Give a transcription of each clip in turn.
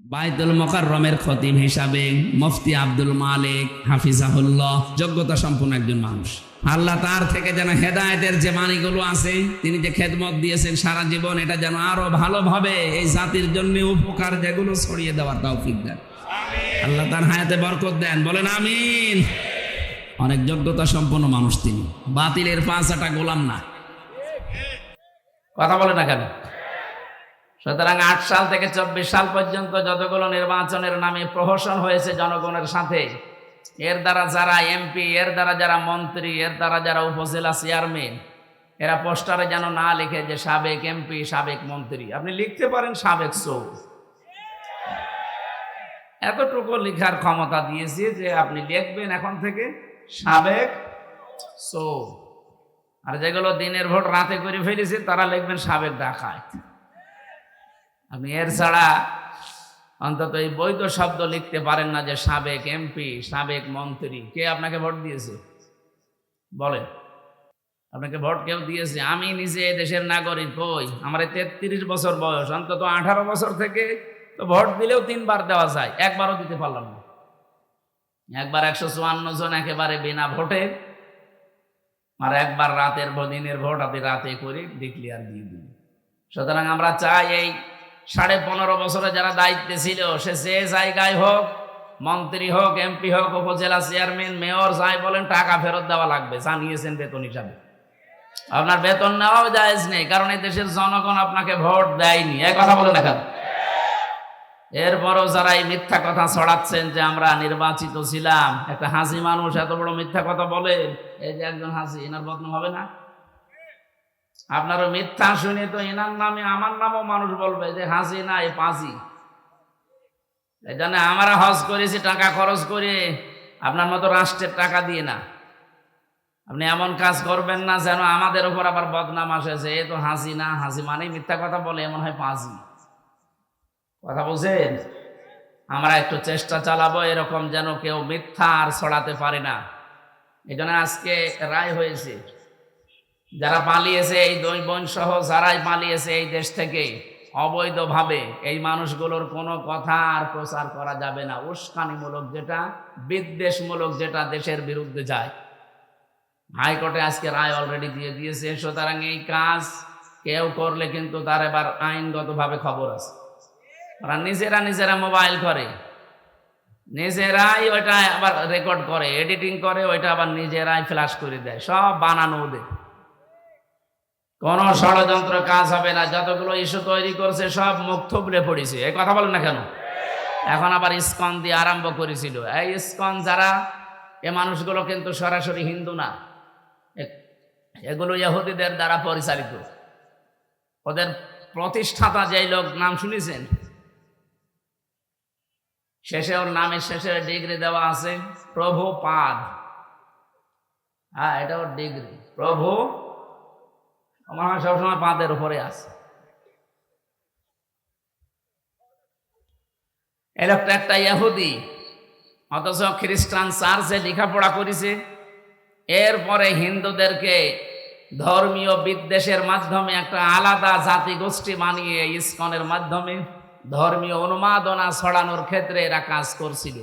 বাইতুল মুকাররমের খতিব হিসাবে মুফতি আব্দুল মালিক হাফিজাহুল্লাহ যোগ্যতা সম্পন্ন একজন মানুষ। আল্লাহ তার থেকে যেন হেদায়েতের যে বাণীগুলো আছে, তিনি যে খেদমত দিয়েছেন সারা জীবন, এটা যেন আরো ভালোভাবে এই জাতির জন্য উপকার যেগুলো ছড়িয়ে দেওয়ার তৌফিক দেন। আল্লাহ তার হায়াতে বরকত দেন, বলেন আমিন। অনেক যোগ্যতা সম্পন্ন মানুষ তিনি, বাতিলের পাঁচাটা গোলাম না। কথা বলে না কেন? সুতরাং ৮ সাল থেকে ২৪ সাল পর্যন্ত যতগুলো নির্বাচনের নামে প্রহসন হয়েছে জনগণের সাথে, এর দ্বারা যারা এমপি, এর দ্বারা যারা মন্ত্রী, এর দ্বারা যারা উপজেলা চেয়ারম্যান, এরা পোস্টারে যেন না লিখে যে সাবেক এমপি, সাবেক মন্ত্রী। আপনি লিখতে পারেন সাবেক চৌ, এতটুকু লিখার ক্ষমতা দিয়েছি যে আপনি লিখবেন এখন থেকে সাবেক চৌ। আর যেগুলো দিনের ভোট রাতে করে ফেলেছে তারা লিখবেন সাবেক ডাকাত। আপনি এর ছাড়া অন্তত এই বৈধ শব্দ লিখতে পারেন না যে সাবেক এমপি, সাবেক মন্ত্রী। কে আপনাকে ভোট দিয়েছে বলেন? আপনাকে ভোট কেউ দিয়েছে? আমি নিজে দেশের নাগরিক, কই আমার ৩৩ বছর বয়স, অন্তত 18 বছর থেকে তো ভোট দিলেও 3 বার দেওয়া যায়, একবারও দিতে পারলাম না। একবার 154 জন একেবারে বিনা ভোটে, আর একবার রাতের দিনের ভোট আপনি রাতে করে ডিক্লেয়ার দিয়ে দিন। সুতরাং আমরা চাই এই 15.5 বছরে যারা দায়িত্বে ছিল, সে যে জায়গায় হোক, মন্ত্রী হোক, এমপি হোক, উপজেলা চেয়ারম্যান, মেয়র, যাই বলেন, টাকা ফেরত দেওয়া লাগবে। জানিয়েছেন বেতন হিসাবে, আপনার বেতন নেওয়াও জায়েজ নেই, কারণ এই দেশের জনগণ আপনাকে ভোট দেয়নি। এই কথা বলেন না কেন? এরপরও যারা এই মিথ্যা কথা ছড়াচ্ছেন যে আমরা নির্বাচিত ছিলাম, একটা হাসি মানুষ এত বড় মিথ্যা কথা বলে, এই যে একজন হাসি, এনার বদনাম হবে না? আপনারও মিথ্যা শুনে তো এনার নামে আমার নামও মানুষ বলবে যে হাসি না, এ পাজি। এই জন্য আমরা হজ করেছি টাকা খরচ করে, আপনার মতো রাষ্ট্রের টাকা দিয়ে না। আপনি এমন কাজ করবেন না যেন আমাদের উপর আবার বদনাম আসে যে এ তো হাসি না, হাসি মানে মিথ্যা কথা বলে, এমন হয় পাজি। কথা বুঝেন? আমরা একটু চেষ্টা চালাবো এরকম যেন কেউ মিথ্যা আর ছড়াতে পারে না। এই জন্য আজকে রায় হয়েছে, যারা পালিয়েছে, এই 2 বোন সহ যারাই পালিয়েছে এই দেশ থেকে অবৈধভাবে, এই মানুষগুলোর কোনো কথা আর প্রচার করা যাবে না। উস্কানিমূলক যেটা, বিদ্বেষমূলক যেটা দেশের বিরুদ্ধে যায়, হাইকোর্টে আজকে রায় অলরেডি দিয়ে দিয়েছে। সুতরাং এই কাজ কেউ করলে কিন্তু তার এবার আইনগতভাবে খবর আছে। ওরা নিজেরা মোবাইল করে, নিজেরাই ওইটা আবার রেকর্ড করে, এডিটিং করে, ওইটা আবার নিজেরাই ফ্ল্যাশ করে দেয়। সব বানানো ওদের, কোন ষড়যন্ত্র কাজ হবে না। যতগুলো ইস্যু তৈরি করছে সব মুখ থুবড়ে পড়েছে। এই কথা বলেন না কেন? এখন আবার ইসকন দিয়ে আরম্ভ করেছিল। এই ইসকন যারা, এ মানুষগুলো কিন্তু সরাসরি হিন্দু না, এগুলো ইহুদিদের দ্বারা পরিচালিত। ওদের প্রতিষ্ঠাতা যেই লোক, নাম শুনেছেন? শেষে ওর নামের শেষে ডিগ্রি দেওয়া আছে প্রভুপাদ। হ্যাঁ, এটা ওর ডিগ্রি, প্রভু। আমার হয় সবসময় পাদের উপরে আছে। এই লোকটা একটা ইহুদি, অথচ খ্রিস্টান চার্চে লেখাপড়া করেছে। এরপরে হিন্দুদেরকে ধর্মীয় বিদ্বেষের মাধ্যমে একটা আলাদা জাতি গোষ্ঠী বানিয়ে ইসকনের মাধ্যমে ধর্মীয় উন্মাদনা ছড়ানোর ক্ষেত্রে এরা কাজ করছিল।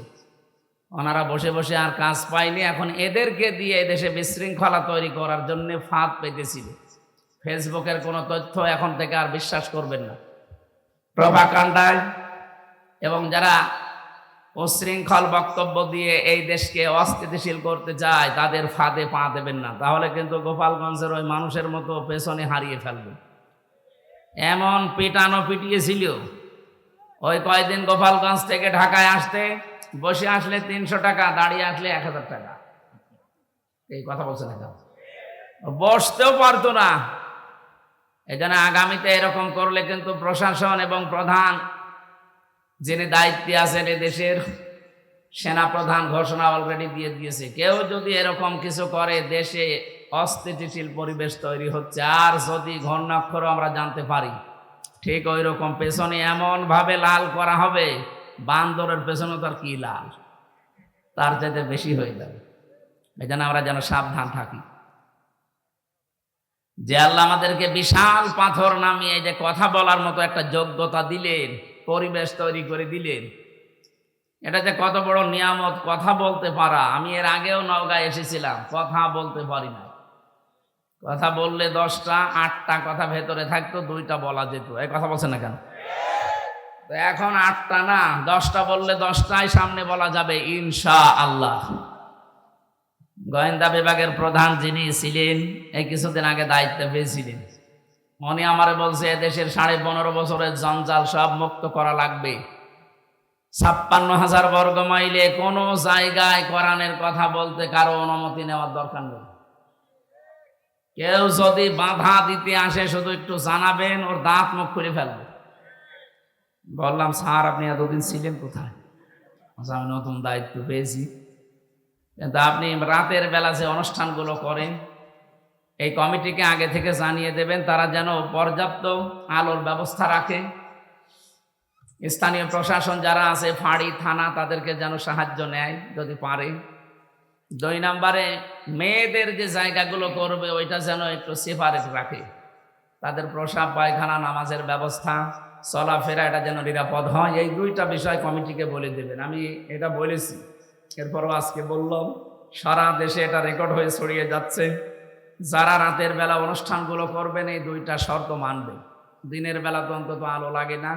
ওনারা বসে বসে আর কাজ পায়নি, এখন এদেরকে দিয়ে এদেশে বিশৃঙ্খলা তৈরি করার জন্য ফাঁদ পেতেছিল। ফেসবুকের কোনো তথ্য এখন থেকে আর বিশ্বাস করবেন না। প্রভাকাণ্ডায় এবং যারা উচ্ছৃঙ্খল বক্তব্য দিয়ে এই দেশকে অস্থিতিশীল করতে চায়, তাদের ফাঁদে পা দেবেন না, তাহলে কিন্তু গোপালগঞ্জের ওই মানুষের মতো পেছনে হারিয়ে ফেলবে। এমন পিটানো পিটিয়েছিল, ওই কয়দিন গোপালগঞ্জ থেকে ঢাকায় আসতে, বসে আসলে 300 টাকা, দাঁড়িয়ে আসলে 1000 টাকা। এই কথা বলছে না, বসতেও পারতো না। এই জন্য আগামীতে এরকম করলে কিন্তু প্রশাসন এবং প্রধান যিনি দায়িত্বে আছেন এ দেশের, সেনাপ্রধান ঘোষণা অলরেডি দিয়ে দিয়েছে, কেউ যদি এরকম কিছু করে দেশে অস্থিতিশীল পরিবেশ তৈরি হচ্ছে। আর যদি ঘূর্ণাক্ষর আমরা জানতে পারি, ঠিক ওই রকম পেছনে এমন ভাবে লাল করা হবে, বান্দরের পেছনে তার কি লাল, তার চাইতে বেশি হয়ে যাবে। এই জন্য আমরা যেন সাবধান থাকি। যে আল্লাহ আমাদেরকে বিশাল পাথর নামিয়ে যে কথা বলার মতো একটা যোগ্যতা দিলেন, পরিবেশ তৈরি করে দিলেন। এটা যে কত বড় নিয়ামত, কথা বলতে পারা। আমি এর আগেও নওগাঁয় এসেছিলাম, কথা বলতে পারি না। কথা বললে 10টা 8টা কথা ভেতরে থাকতো, 2টা বলা যেত। এই কথা বলছেন না কেন? তো এখন 8টা না, 10টা বললে 10টাই সামনে বলা যাবে ইনশাআল্লাহ। গোয়েন্দা বিভাগের প্রধান যিনি ছিলেন, এই কিছুদিন আগে দায়িত্ব পেয়েছিলেন, উনি আমারে বলছে এদেশের 15.5 বছরের জঞ্জাল সব মুক্ত করা লাগবে। 56,000 বর্গ মাইলে কোনো জায়গায় কোরআনের কথা বলতে কারো অনুমতি নেওয়ার দরকার নেই। কেউ যদি বাধা দিতে আসে শুধু একটু জানাবেন, ওর দাঁত মুখ খুলে ফেলবে। বললাম, স্যার আপনি এতদিন ছিলেন কোথায়? আমি নতুন দায়িত্ব পেয়েছি। কিন্তু আপনি রাতের বেলা যে অনুষ্ঠানগুলো করেন, এই কমিটিকে আগে থেকে জানিয়ে দেবেন, তারা যেন পর্যাপ্ত আলোর ব্যবস্থা রাখে। স্থানীয় প্রশাসন যারা আছে, ফাঁড়ি থানা, তাদেরকে যেন সাহায্য নেয় যদি পারে। 2 নম্বরে মেয়েদের যে জায়গাগুলো করবে ওইটা যেন একটু সেপারেট রাখে। তাদের প্রসাব পায়খানা, নামাজের ব্যবস্থা, চলাফেরা, এটা যেন নিরাপদ হয়। এই 2টা বিষয় কমিটিকে বলে দেবেন। আমি এটা বলেছি, এরপরও আজকে বললাম, সারা দেশে এটা রেকর্ড হয়ে ছড়িয়ে যাচ্ছে। যারা রাতের বেলা অনুষ্ঠানগুলো করবেন এই 2টা শর্ত মানবে। দিনের বেলা তো অন্তত আলো লাগে না,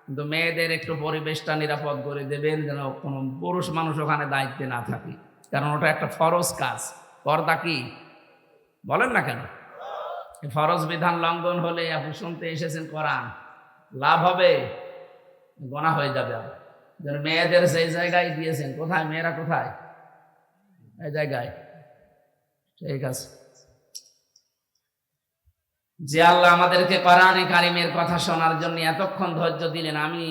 কিন্তু মেয়েদের একটু পরিবেশটা নিরাপদ করে দেবেন, যেন কোনো পুরুষ মানুষ ওখানে দায়িত্বে না থাকে, কারণ ওটা একটা ফরজ কাজ। পর্দা কি বলেন না কেন? ফরজ বিধান লঙ্ঘন হলে আপনি শুনতে এসেছেন কোরআন, লাভ হবে? গোনা হয়ে যাবে। যেন মেয়েদের সেই জায়গায় দিয়েছেন, কোথায় মেয়েরা, কোথায়? এই জায়গায়। ঠিক আছে, যে আল্লাহ আমাদেরকে কোরআনে কারিমের কথা শোনার জন্য এতক্ষণ ধৈর্য দিলেন। আমি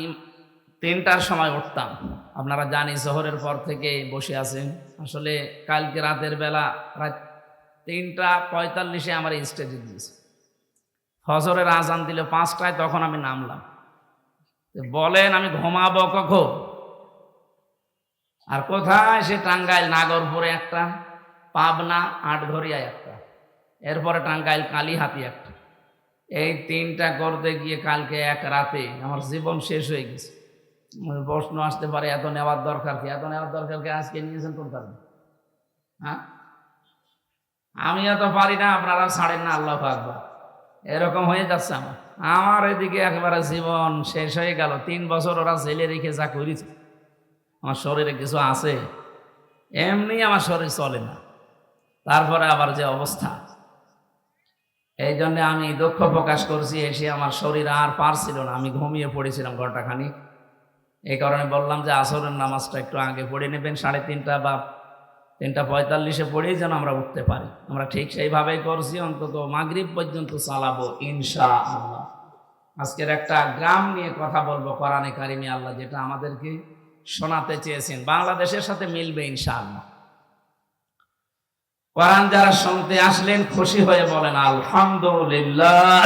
3টার সময় উঠতাম, আপনারা জানি জোহরের পর থেকে বসে আছেন। আসলে কালকে রাতের বেলা রাত 3:45 আমার স্টেজে দিয়েছে। ফজরের আজান দিল 5টায়, তখন আমি নামলাম। বলেন আমি ঘুমাবো কখন? আর কোথায়? সে টাঙ্গাইল নাগরপুরে একটা, পাবনা আটঘরিয়ায় একটা, এরপরে টাঙ্গাইল কালীহাতি একটা। এই 3টা করতে গিয়ে কালকে এক রাতে আমার জীবন শেষ হয়ে গেছে। প্রশ্ন আসতে পারে, এত নেওয়ার দরকার কি? এত নেওয়ার দরকার কি? আজকে নিয়েছেন কোন কারণে? হ্যাঁ, আমি এত পারি না, আপনারা ছাড়েন না। আল্লাহু আকবার। এরকম হয়ে যাচ্ছে আমার এদিকে একেবারে জীবন শেষ হয়ে গেল। 3 বছর ওরা জেলে রেখে যা করেছে, আমার শরীরে কিছু আছে, এমনি আমার শরীর চলে না, তারপরে আবার যে অবস্থা। এই জন্য আমি দুঃখ প্রকাশ করছি, এসে আমার শরীর আর পারছিল না, আমি ঘুমিয়ে পড়েছিলাম ঘন্টাখানি। এই কারণে বললাম যে আসরের নামাজটা একটু আগে পড়ে নেবেন, 3:30 বা 3:45 পড়েই যেন আমরা উঠতে পারি। আমরা ঠিক সেইভাবেই করছি, অন্তত মাগরিব পর্যন্ত চালাবো ইনশাআল্লাহ। আজকের একটা গ্রাম নিয়ে কথা বলবো, কোরআনে কারিমে আল্লাহ যেটা আমাদেরকে শোনাতে চেয়েছেন, বাংলাদেশের সাথে মিলবে ইনশাআল্লাহ। কোরআন যারা শুনতে আসলেন খুশি হয়ে বলেন আলহামদুলিল্লাহ।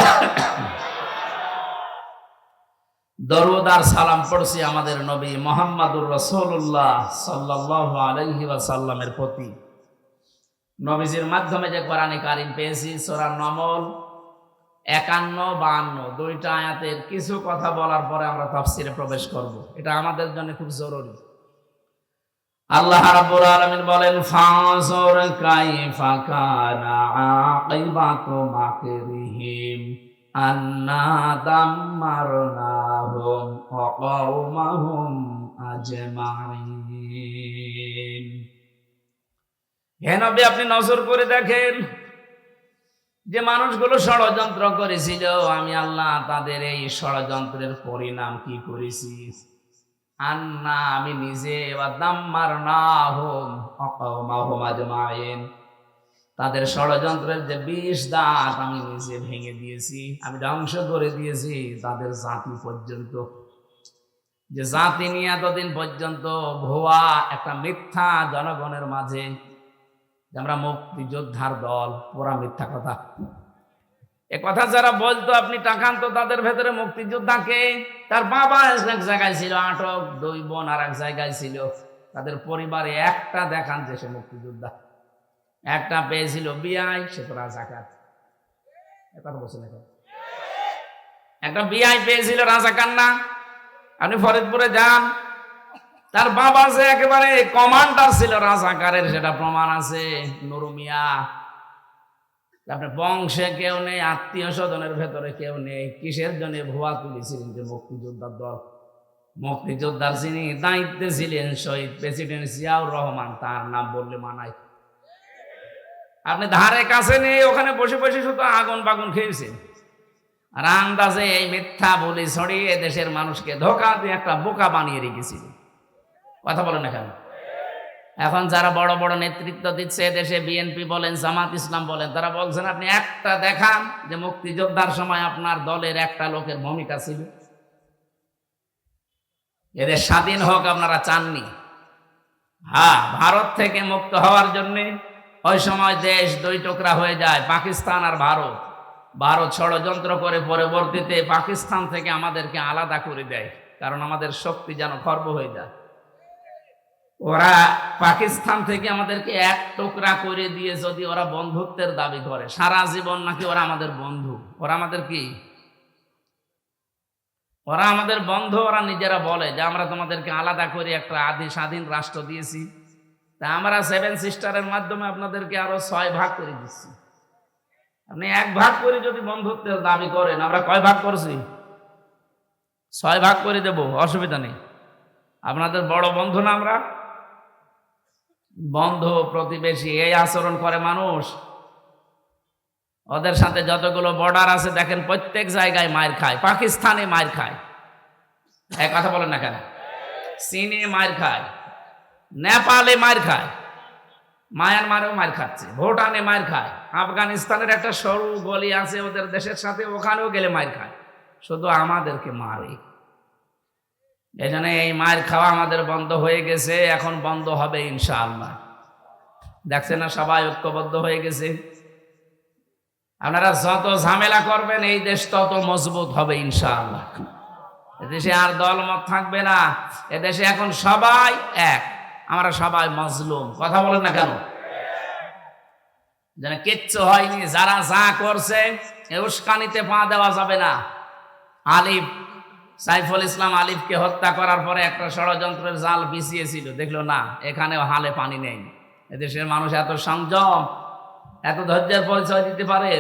দরুদ আর সালাম পড়ছি আমাদের নবী মুহাম্মদুর রাসূলুল্লাহ সাল্লাল্লাহু আলাইহি ওয়াসাল্লামের প্রতি। নবীজির মাধ্যমে যে কোরআনে কারিম পেয়েছি, সূরা নমল 51-52 2টা আয়াতের কিছু কথা বলার পরে আমরা তাফসিরে প্রবেশ করব। এটা আমাদের জন্য খুব জরুরি। আল্লাহ রাব্বুল আলামিন বলেন, ফানজুর কাইফা কানা আকিবাতু মাকরিহিম আন্না দাম্মারনাহুম ওয়া কওমাহুম আজমাইন। হে নবী, আপনি নজর করে দেখেন যে মানুষগুলো ষড়যন্ত্র করেছিল, আমি আল্লাহ তাদের এই ষড়যন্ত্রের পরিণাম কি করেছি। আন্না, আমি নিজে, দাম্মারনাহুম ওয়া কওমাহুম আজমাইন, তাদের ষড়যন্ত্রের যে 20 দাঁত আমি নিজে ভেঙে দিয়েছি, আমি ধ্বংস করে দিয়েছি তাদের জাতি পর্যন্ত। যে জাতি নিয়ে এতদিন পর্যন্ত ভুয়া একটা মিথ্যা জনগণের মাঝে, যে আমরা মুক্তিযোদ্ধার দল, পুরা মিথ্যা কথা। এ কথা যারা বলতো আপনি তাকান তো, তাদের ভেতরে মুক্তিযোদ্ধাকে, তার বাবা এক জায়গায় ছিল আটক, 2 বোন আর এক জায়গায় ছিল, তাদের পরিবারে একটা দেখান যে সে মুক্তিযোদ্ধা। একটা পেয়েছিল বিআই, সে তো রাজাকার। কথা বলছেন এখন? একটা বিআই পেয়েছিল, রাজাকার না? আপনি ফরিদপুরে যান, তার বাবা যে একেবারে কমান্ডার ছিল রাজাকারের, সেটা প্রমাণ আছে। নুরু মিয়া, আপনার বংশে কেউ নেই, আত্মীয় স্বজনের ভেতরে কেউ নেই। কিসের জন্য ভুয়া তুলেছিলেন যে মুক্তিযোদ্ধার দল? মুক্তিযোদ্ধার যিনি দায়িত্বে ছিলেন শহীদ প্রেসিডেন্ট জিয়াউর রহমান, তার নাম বললে মানায়? আপনি ধারে কাছে নেই, ওখানে বসে বসে শুধু আগুন বাগুন খেয়েছেন। আর আন্দাজে এই মিথ্যা বলি ছড়িয়ে দেশের মানুষকে ধোঁকা দিয়ে একটা বোকা বানিয়ে রেখেছিল। কথা বলেন না কেন? এখন যারা বড় বড় নেতৃত্ব দিচ্ছে দেশে, বিএনপি বলেন, জামাত ইসলাম বলেন, তারা বলছেন আপনি একটা দেখান যে মুক্তিযোদ্ধার সময় আপনার দলের একটা লোকের ভূমিকা ছিল। এদের স্বাধীন হোক আপনারা চাননি। হ্যাঁ, ভারত থেকে মুক্ত হওয়ার জন্যে ওই সময় দেশ দুই টুকরা হয়ে যায়, পাকিস্তান আর ভারত। ভারত ষড়যন্ত্র করে পরবর্তীতে পাকিস্তান থেকে আমাদেরকে আলাদা করে দেয়, কারণ আমাদের শক্তি যেন খর্ব হয়ে যায়। ওরা পাকিস্তান থেকে আমাদেরকে এক টুকরা করে দিয়ে যদি ওরা বন্ধুত্বের দাবি করে, সারা জীবন নাকি ওরা আমাদের বন্ধু। ওরা আমাদের কি? ওরা আমাদের বন্ধু। ওরা নিজেরা বলে যে আমরা তোমাদেরকে আলাদা করে একটা আদি স্বাধীন রাষ্ট্র দিয়েছি, তা আমরা 7 সিস্টারের মাধ্যমে আপনাদেরকে আরো 6 ভাগ করে দিচ্ছি। আপনি 1 ভাগ করে যদি বন্ধুত্বের দাবি করেন, আমরা কয় ভাগ করছি? 6 ভাগ করে দেব, অসুবিধা নেই। আপনাদের বড় বন্ধু না আমরা? বন্ধু প্রতিবেশী এই আচরণ করে মানুষ। ওদের সাথে যতগুলো বর্ডার আছে দেখেন, প্রত্যেক জায়গায় মার খায়। পাকিস্তানে মার খায়, এক কথা বলেন না কেন? চীনে মার খায়, নেপালে মার খায়, মায়ানমারেও মার খাচ্ছে, ভুটানে মার খায়, আফগানিস্তানের একটা সরু গলি আছে ওদের দেশের সাথে, ওখানেও গেলে মার খায়। শুধু আমাদেরকে মারে। এই জন্য এই মার খাওয়া আমাদের বন্ধ হয়ে গেছে, এখন বন্ধ হবে ইনশাআল্লাহ। দেখছেন না সবাই ঐক্যবদ্ধ হয়ে গেছে। আপনারা যত ঝামেলা করবেন এই দেশ তত মজবুত হবে ইনশাআল্লাহ। এদেশে আর দলমত থাকবে না। এদেশে এখন সবাই এক, আমরা সবাই মাজলুম। কথা বলেন না কেন? যেন কিচ্ছু হয়নি। যারা যা করছে উস্কানিতে পা দেওয়া যাবে না। আলিফ, সাইফুল ইসলাম আলিফকে হত্যা করার পরে একটা ষড়যন্ত্রের জাল বিছিয়েছিল, দেখলো না এখানেও হালে পানি নেই। এদেশের মানুষ এত সংযম, এত ধৈর্যের পরিচয় দিতে পারে।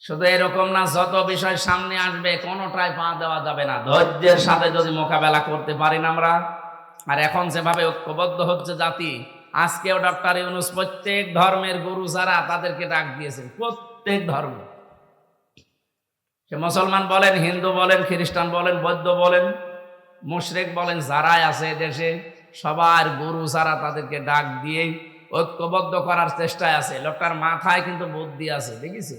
শুধু এরকম না, যত বিষয় সামনে আসবে কোনোটাই পা দেওয়া যাবে না। ধৈর্যের সাথে যদি মোকাবেলা করতে পারি না আমরা। আর এখন যেভাবে ঐক্যবদ্ধ হচ্ছে জাতি, আজকেও ডক্টর ইউনূস প্রত্যেক ধর্মের গুরু যারা তাদেরকে ডাক দিয়েছেন, প্রত্যেক ধর্ম। সে মুসলমান বলেন, হিন্দু বলেন, খ্রিস্টান বলেন, বৌদ্ধ বলেন, মুশরিক বলেন, যারাই আছে দেশে সবার গুরু যারা তাদেরকে ডাক দিয়ে ঐক্যবদ্ধ করার চেষ্টায় আছে। লোকটার মাথায় কিন্তু বুদ্ধি আছে, দেখেছি?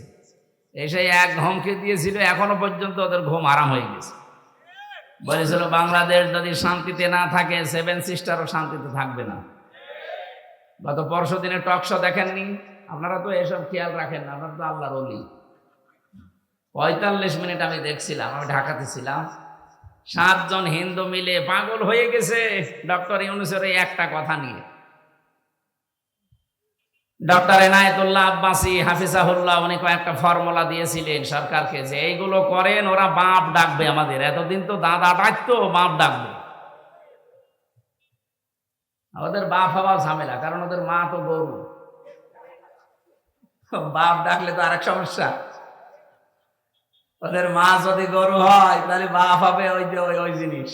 এসে এক ঘুমকে দিয়েছিল, এখনো পর্যন্ত ওদের ঘুম আরাম হয়ে গেছে। বলেছিল বাংলাদেশ যদি শান্তিতে না থাকে 7 সিস্টারও শান্তিতে থাকবে না। গত পরশু দিনে টক শো দেখেননি? আপনারা তো এসব খেয়াল রাখেন না, আপনারা তো আল্লাহর ওলি। 45 মিনিট আমি দেখছিলাম, আমি ঢাকাতে ছিলাম। 7 জন হিন্দু মিলে পাগল হয়ে গেছে ডক্টর ইউনূসের এই একটা কথা নিয়ে। ডক্টর এনায়েতুল্লাহ আব্বাসী হাফিজাহুল্লাহ উনি কয়েকটা ফর্মুলা দিয়েছিলেন সরকারকে, যে এইগুলো করেন ওরা বাপ ডাকবে আমাদের। এতদিন তো দাদা ডাকতো, বাপ ডাকবে। ওদের বাপ হওয়া ঝামেলা, কারণ ওদের মা তো গরু। বাপ ডাকলে তো আরেক সমস্যা। ওদের মা যদি গরু হয় তাহলে বাপ হবে ওই যে ওই জিনিস,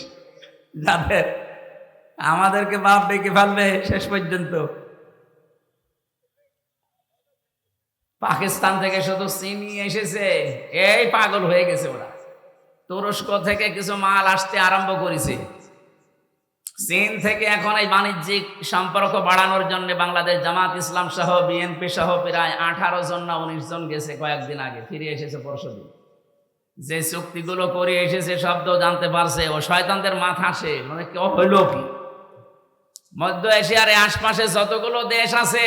যাদের আমাদেরকে বাপ ডেকে ফেলবে শেষ পর্যন্ত। পাকিস্তান থেকে শুধু চিনি এসেছে, এই পাগল হয়ে গেছে ওরা। তুরস্ক থেকে কিছু মাল আসতে আরম্ভ করেছে। চীন থেকে এখন এই বাণিজ্যিক সম্পর্ক বাড়ানোর জন্য বাংলাদেশ জামাত ইসলাম সহ বিএনপি সহ প্রায় 18 জন না 19 জন গেছে কয়েকদিন আগে, ফিরে এসেছে পরশুদিন। যে চুক্তিগুলো করে এসেছে শব্দ জানতে পারছে, ও শয়তানদের মাথা সে মানে কেউ হইল কি। মধ্য এশিয়ার আশপাশে যতগুলো দেশ আছে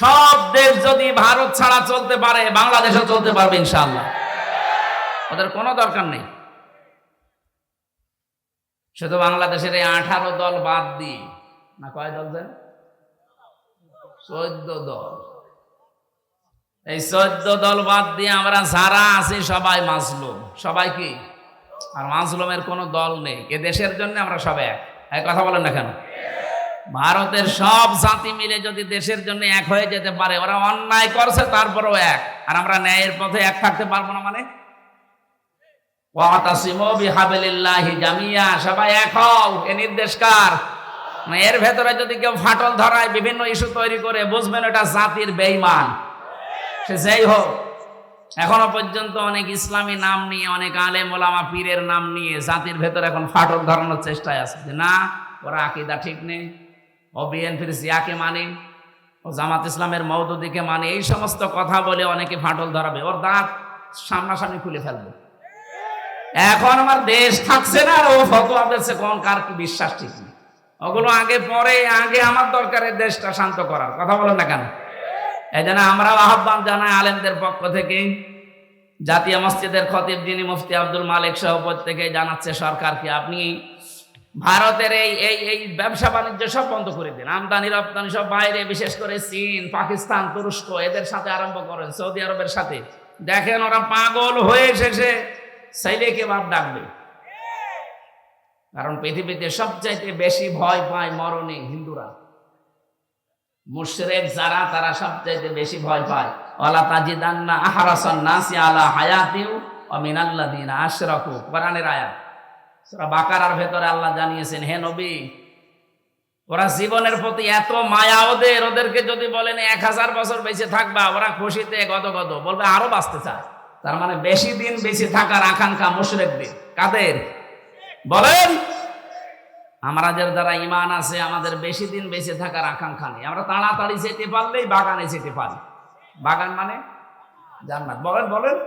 সব দেশ যদি ভারত ছাড়া চলতে পারে, বাংলাদেশও চলতে পারবে ইনশাআল্লাহ। ওদের কোনো দরকার নেই। শুধু বাংলাদেশের এই 18 দল বাদ দিয়ে, না কয় দল দেন? 14 দল। এই 14 দল বাদ দিয়ে আমরা যারা আছি সবাই মাজলুম। সবাই কি? আর মাজলুমের কোনো দল নেই। এ দেশের জন্য আমরা সব এক। এই কথা বলেন না কেন? ভারতের সব জাতি মিলে যদি দেশের জন্য এক হয়ে যেতে পারে, ওরা অন্যায় করছে তারপরেও এক, আর আমরা ন্যায়ের পথে এক থাকতে পারবো না মানে? ওয়াতাসিমু বিহাবলিল্লাহি জামিয়া, সবাই এক হও, এ নির্দেশ কার? মানে এর ভেতরে যদি কেউ ফাটল ধরায়, বিভিন্ন ইস্যু তৈরি করে, বুঝবেন এটা জাতির বেঈমান, সে যেই হোক। এখনো পর্যন্ত অনেক ইসলামী নাম নিয়ে, অনেক আলেম ওলামা পীরের নাম নিয়ে জাতির ভেতরে এখন ফাটল ধরানোর চেষ্টায় আছে যে না, ওরা আকীদা ঠিক নেই, ও বিএনপির জিয়াকে মানে, ও জামাত ইসলামের মওদুদিকে মানে, এই সমস্ত কথা বলে অনেকে ফাটল ধরাবে, ওর দাঁত সামনাসামনি খুলে ফেলবে। এখন আমার দেশ থাকছে না, আর ও ফতোয়া দিচ্ছে কোন কার কি বিশ্বাস ঠিক নেই। ওগুলো আগে পরে, আগে আমার দরকারে দেশটা শান্ত করার। কথা বলেন না কেন? এই জন্য আমরাও আহ্বান জানাই আলেমদের পক্ষ থেকে, জাতীয় মসজিদের খতিব যিনি মুফতি আব্দুল মালিক সহ প্রত্যেকে জানাচ্ছে সরকারকে, আপনি ভারতের এই ব্যবসা বাণিজ্য সব বন্ধ করে দিন, আমদানি রপ্তানি সব বাইরে, বিশেষ করে চীন, পাকিস্তান, তুরস্ক, এদের সাথে আরম্ভ করেন, সৌদি আরবের সাথে। দেখেন ওরা পাগল হয়ে শেষে ছেলেকে বাপ ডাকবে। কারণ পৃথিবীতে সবচাইতে বেশি ভয় পায় মরণে হিন্দুরা। মুশরিক যারা, তারা সবচাইতে বেশি ভয় পায়। ওয়ালা তাজিদান্না আহরাসান নাসি আলা হায়াতিউ ওয়া মিনাল্লাযিনা আশরাকু, কোরআনের আয়াত। সূরা বাকারার ভেতরে আল্লাহ জানিয়েছেন, হে নবী, ওরা জীবনের প্রতি এত মায়া ওদেরকে যদি বলেন 1000 বছর বেঁচে থাকবা, ওরা খুশিতে গদগদ, বলবে আরো বাঁচতে চায়। তার মানে বেশি দিন বেঁচে থাকার আকাঙ্ক্ষা মুশরিকদের। কাদের বলেন? আমাদের দ্বারা ঈমান আছে, আমাদের বেশি দিন বেঁচে থাকার আকাঙ্ক্ষা নেই। আমরা তাড়াতাড়ি যেতে পারলেই বাগানে যেতে পারি। বাগান মানে জান্নাত। বলেন বলেন।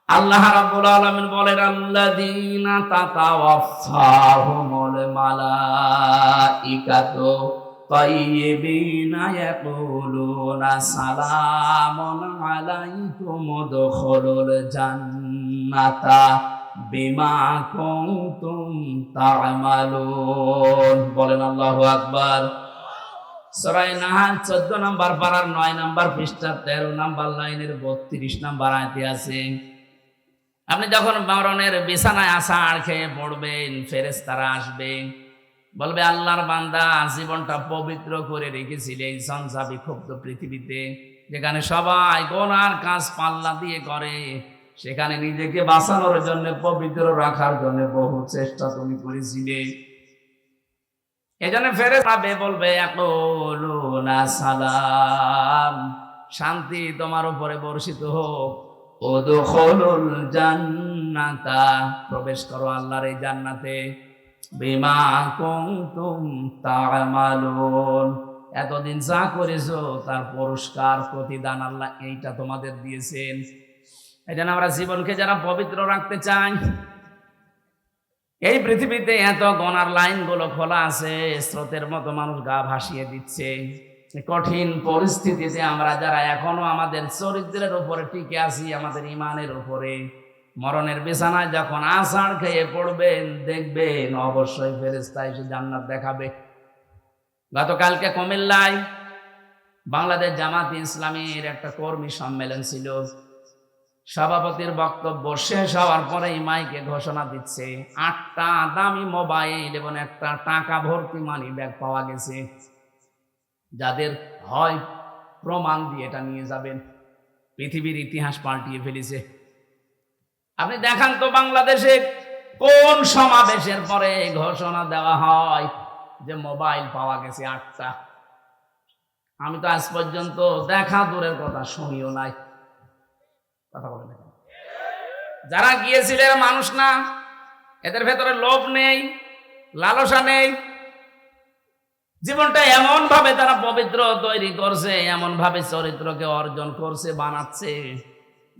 আল্লাহ রাব্বুল আলামিন বলেন, আল্লাযীনা তাতাওয়াফাহুমুল মালাইকাতু তাইয়্যিবিনা ইয়াকুলুনা সালামুন আলাইকুম উদখুলুল জান্নাতা বিমা কুনতুম তা'মালুন। বলেন আল্লাহু আকবার। সূরা নাহাল 14 নম্বর পারার 9 নম্বর পৃষ্ঠা 13 নম্বর লাইনের 32 নম্বর আয়াতে আছে, আপনি যখন মরণের বিছানায় আছাড় খেয়ে পড়বেন, ফেরেশতারা আসবে, বলবে আল্লাহর বান্দা, জীবনটা পবিত্র করে রেখেছিলে এই ঝঞ্ঝা বিক্ষুব্ধ পৃথিবীতে, যেখানে সবাই গুনার কাজ পাল্লা দিয়ে করে, সেখানে নিজেকে বাঁচানোর জন্য, পবিত্র রাখার জন্য বহু চেষ্টা তুমি করেছিলে। এজন্য ফেরেশতা বলবে, ইয়াকুলুনা সালাম, শান্তি তোমার উপরে বর্ষিত হোক, উদখুলুল জান্নাতা, প্রবেশ করো আল্লাহর এই জান্নাতে, বিমা কুনতুম তা'মালুন, এতদিন যা করেছো তার পুরস্কার প্রতিদান আল্লাহ এইটা তোমাদের দিয়েছেন। এজন্য আমরা জীবনকে যারা পবিত্র রাখতে চাই, এই পৃথিবীতে এত গুনার লাইনগুলো খোলা আছে, স্রোতের মতো মানুষ গা ভাসিয়ে দিচ্ছে। কঠিন পরিস্থিতিতে আমরা যারা এখনো আমাদের চরিত্রের উপরে টিকে আছি, আমাদের ঈমানের উপরে, মরণের বিছানায় যখন আছাড় খেয়ে পড়বেন, দেখবেন অবশ্যই ফেরেশতা এসে জান্নাত দেখাবে। গতকালকে কুমিল্লায় বাংলাদেশ জামাত ইসলামীর একটা কর্মী সম্মেলন ছিল। সভাপতির বক্তব্য শেষ হওয়ার পরে মাইকে ঘোষণা দিচ্ছে 8টা দামি মোবাইল এবং একটা টাকা ভর্তি মানি ব্যাগ পাওয়া গেছে, যাদের হয় প্রমাণ দিয়ে এটা নিয়ে যাবেন। পৃথিবীর ইতিহাস পাল্টিয়ে ফেলেছে। আপনি দেখান তো বাংলাদেশে কোন সমাবেশের পরে ঘোষণা দেওয়া হয় যে মোবাইল পাওয়া গেছে 8টা? আমি তো আজ পর্যন্ত দেখা দূরের কথা শুনিও নাই। কথা বলে দেখেন, যারা গিয়েছিলেন মানুষ না, এদের ভেতরে লোভ নেই, লালসা নেই। জীবনটা এমন ভাবে তারা পবিত্র তৈরি করছে, এমন ভাবে চরিত্রকে অর্জন করছে, বানাচ্ছে,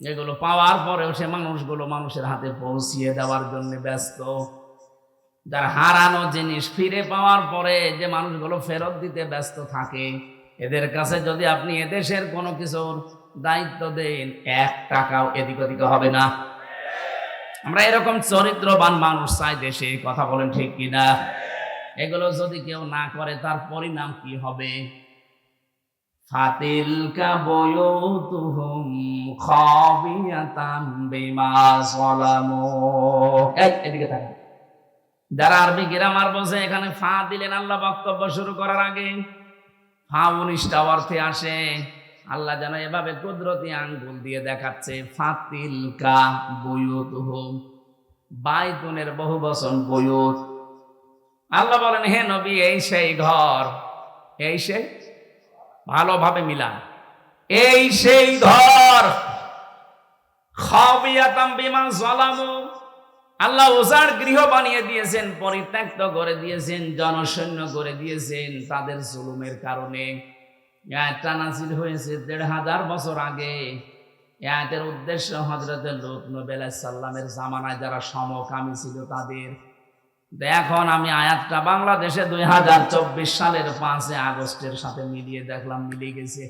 এগুলো পাওয়ার পরেও সে মানুষগুলো মানুষের হাতে পৌঁছিয়ে দেওয়ার জন্য ব্যস্ত। যারা হারানো জিনিস ফিরে পাওয়ার পরে যে মানুষগুলো ফেরত দিতে ব্যস্ত থাকে, এদের কাছে যদি আপনি এদেশের কোনো কিছুর দায়িত্ব দেন, 1 টাকাও এদিক ওদিকে হবে না। আমরা এরকম চরিত্রবান মানুষ চাই দেশে। কথা বলেন ঠিক কিনা? এগুলো যদি কেউ না করে, তার পরিণাম কি হবে? ফাতিলকা বুয়ুতুহুম খাবিয়াতাম বিমা যালামু। এদিকে তাকান। যারা আরবি গ্রামার বোঝে এখানে ফা দিলেন আল্লাহ বক্তব্য শুরু করার আগে। ফা 19টা অর্থে আসে। আল্লাহ যেন এভাবে কুদরতি আঙ্গুল দিয়ে দেখাচ্ছে, ফাতিলকা বুয়ুতুহুম, বাইতুনের বহু বচন বুয়ুত। আল্লাহ বলেন, হে নবী, এই সেই ঘর, এই সেই, ভালোভাবে মিলান, এই সেই ঘর, খাবিয়াতাম বিমা যালামু, আল্লাহ ওজার গৃহ বানিয়ে দিয়েছেন, পরিত্যক্ত করে দিয়েছেন, জনশূন্য করে দিয়েছেন তাদের জুলুমের কারণে। আয়াতটা নাযিল হয়েছে ১৫০০ বছর আগে। আয়াতের উদ্দেশ্য হযরতে লূত নবী আলাইহিস সালামের জামানায় যারা সমকামী ছিল তাদের। এখন আমি আয়াতটা বাংলাদেশে ২০২৪ সালের ৫ আগস্টের সাথে মিলিয়ে দেখলাম, মিলে গেছে।